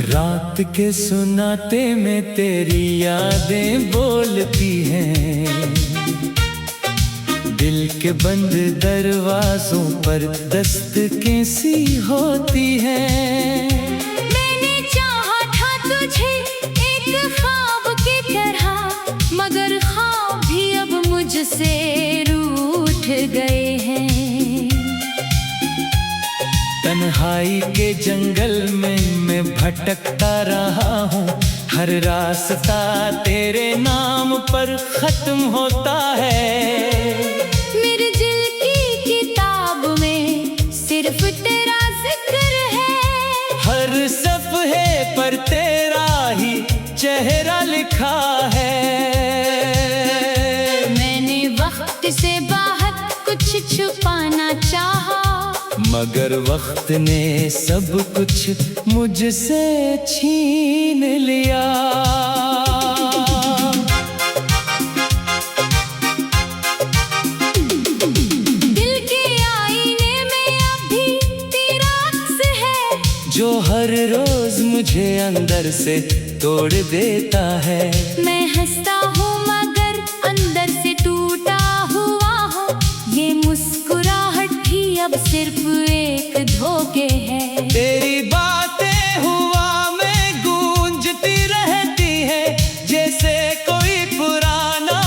रात के सुनाते में तेरी यादें बोलती हैं, दिल के बंद दरवाजों पर दस्तकें सी होती हैं। मैंने चाहा था तुझे एक ख्वाब की तरह, मगर ख्वाब भी अब मुझसे रूठ गए हैं। तन्हाई के जंगल में मैं भटकता रहा हूँ, हर रास्ता तेरे नाम पर खत्म होता है। मेरे दिल की किताब में सिर्फ तेरा जिक्र है, हर सफ़े पर तेरा ही चेहरा लिखा है। मैंने वक्त से बाहर कुछ छुपाना चाहा, मगर वक्त ने सब कुछ मुझसे छीन लिया। दिल के आईने में अब भी तेरा अक्स है, जो हर रोज मुझे अंदर से तोड़ देता है। मैं हंसता हूँ मगर अंदर से टूटा हुआ हूँ, ये मुस्कुराहट भी अब सिर्फ एक धोखे है। तेरी बातें हुआ में गूंजती रहती है, जैसे कोई पुराना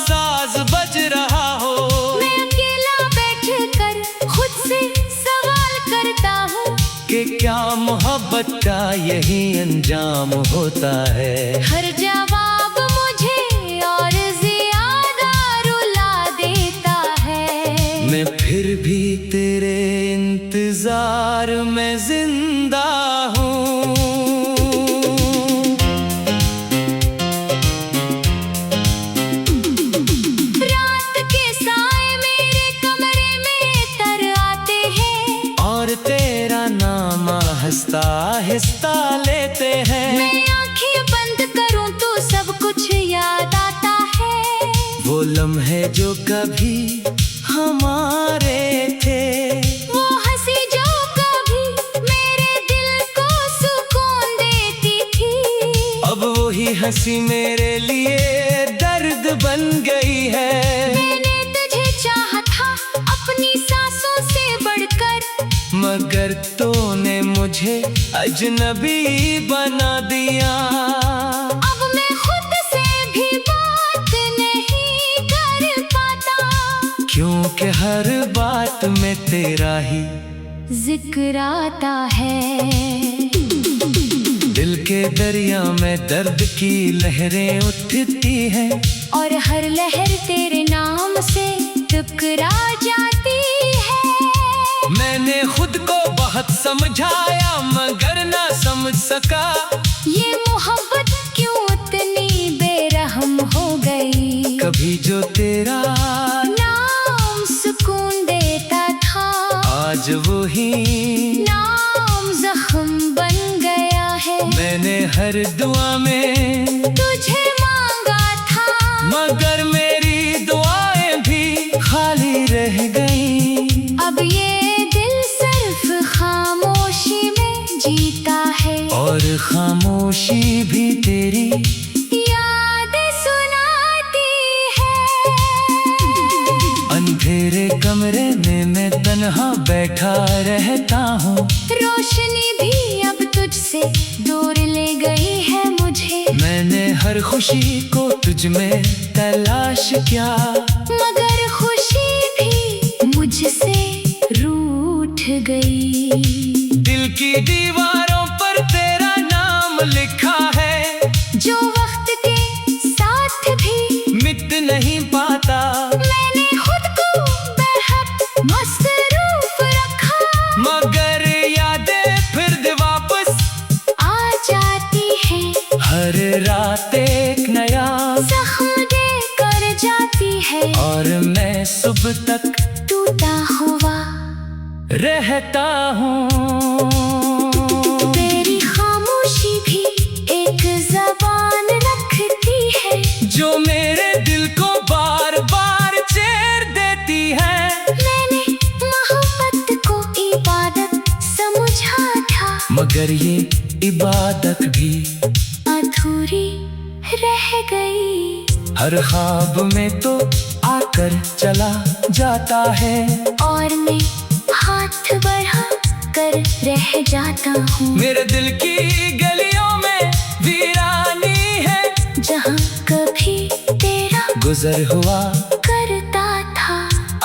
साज बज रहा हो। मैं अकेला बैठकर खुद से सवाल करता हूँ कि क्या मोहब्बत का यही अंजाम होता है। हर जवाब मुझे और ज्यादा रुला देता है। मैं फिर भी तेरे इंतजार में जिंदा हूँ। रात के साए मेरे कमरे में तर आते हैं, और तेरा नाम आहिस्ता आहिस्ता लेते हैं। मैं आँखें बंद करूं तो सब कुछ याद आता है। वो लम्हे जो कभी हमारे थे, वो हंसी जो कभी मेरे दिल को सुकून देती थी, अब वही हंसी मेरे लिए दर्द बन गई है। मैंने तुझे चाहा था अपनी सांसों से बढ़कर, मगर तूने मुझे अजनबी बना दिया। अब मैं खुद से भी बात नहीं कर पाता, क्योंकि हर बात में तेरा ही जिक्र आता है। दिल के दरिया में दर्द की लहरें उठती हैं, और हर लहर तेरे नाम से टकरा जाती है। मैंने खुद को बहुत समझाया मगर ना समझ सका, ये मोहब्बत क्यों इतनी बेरहम हो गई। कभी जो तेरा नाम सुकून देता था, आज वही नाम जख्म बन गया है। मैंने हर दुआ में तुझे मांगा था, मगर मेरी दुआएं भी खाली रह गईं। अब ये दिल सिर्फ खामोशी में जीता है, और खामोशी भी तेरी यादें सुनाती है। अंधेरे कमरे में मैं तन्हा बैठा रहता हूँ, रोशनी भी अब तुझसे दूर ले गई है मुझे। मैंने हर खुशी को तुझ में तलाश किया, मगर खुशी भी मुझसे रूठ गई। दिल की दीवारों पर तेरा नाम लिखा है, जो वक्त के साथ भी मिट नहीं पाता। मैंने खुद को बेहद मसरूफ रखा, मगर यादें फिर वापस आ जाती है। हर रात एक नया जख्म दे कर जाती है। है और मैं सुबह तक टूटा हुआ रहता हूँ। तेरी खामोशी भी एक जबान रखती है जो मेरे दिल को बार बार चेर देती है। मैंने मोहब्बत को इबादत समझा था मगर ये इबादत भी अधूरी रह गई। हर ख्वाब में तो आकर चला जाता है और मैं हाथ बढ़ा कर रह जाता हूँ। मेरे दिल की गलियों में वीरानी है जहाँ कभी तेरा गुजर हुआ करता था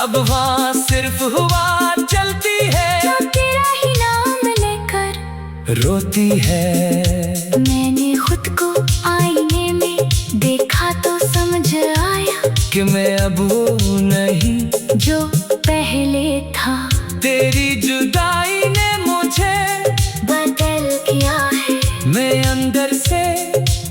अब वहाँ सिर्फ हुआ चलती है जो तेरा ही नाम लेकर रोती है। मैंने खुद को आईने में देखा तो समझ आया कि मैं अब वो नहीं जो पहले था। तेरी जुदाई ने मुझे बदल गया है मैं अंदर से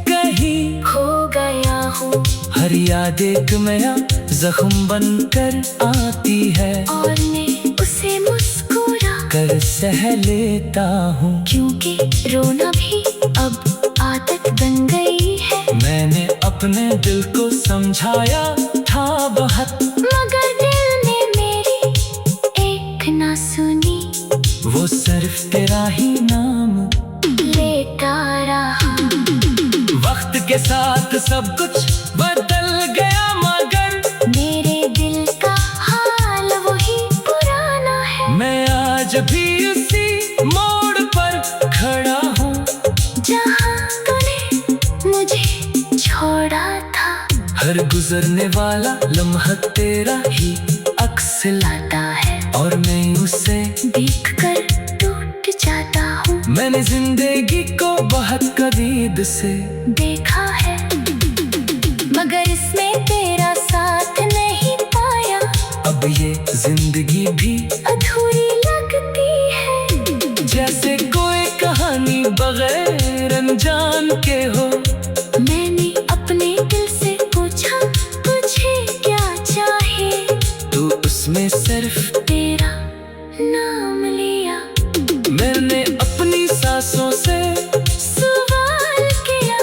कहीं खो गया हूँ हर याद एक नया जख्म बनकर आती है और मैं उसे मुस्कुरा कर सह लेता हूँ। क्योंकि रोना भी अब आदत बन गई है। मैंने अपने दिल को समझाया था बहुत मगर दिल ने मेरी एक ना सुनी वो सिर्फ तेरा ही नाम लेता रहा। वक्त के साथ सब कुछ बदल गया मगर मेरे दिल का हाल वही पुराना है। मैं आज भी उसी मोड़ पर खड़ा हूँ जहाँ तूने मुझे छोड़ा था। हर गुजरने वाला लम्हा तेरा ही अक्स लाता है और मैं उसे देखकर टूट जाता हूँ। मैंने जिंदगी को बहुत करीब से देखा है मगर इसमें तेरा साथ नहीं पाया। अब ये जिंदगी भी अधूरी लगती है जैसे कोई कहानी बगैर अनजान के हो। मैंने अपने दिल से पूछा तुझे क्या चाहिए तू उसमें सिर्फ तेरा नाम लिया। मैंने अपनी सांसों से सवाल किया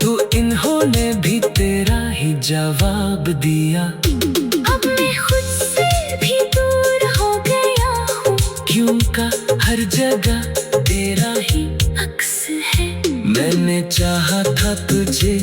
तू इन्होंने भी तेरा ही जवाब दिया। अब मैं खुद से भी दूर हो गया हूँ क्यों का हर जगह तेरा ही अक्स है। मैंने चाहा था तुझे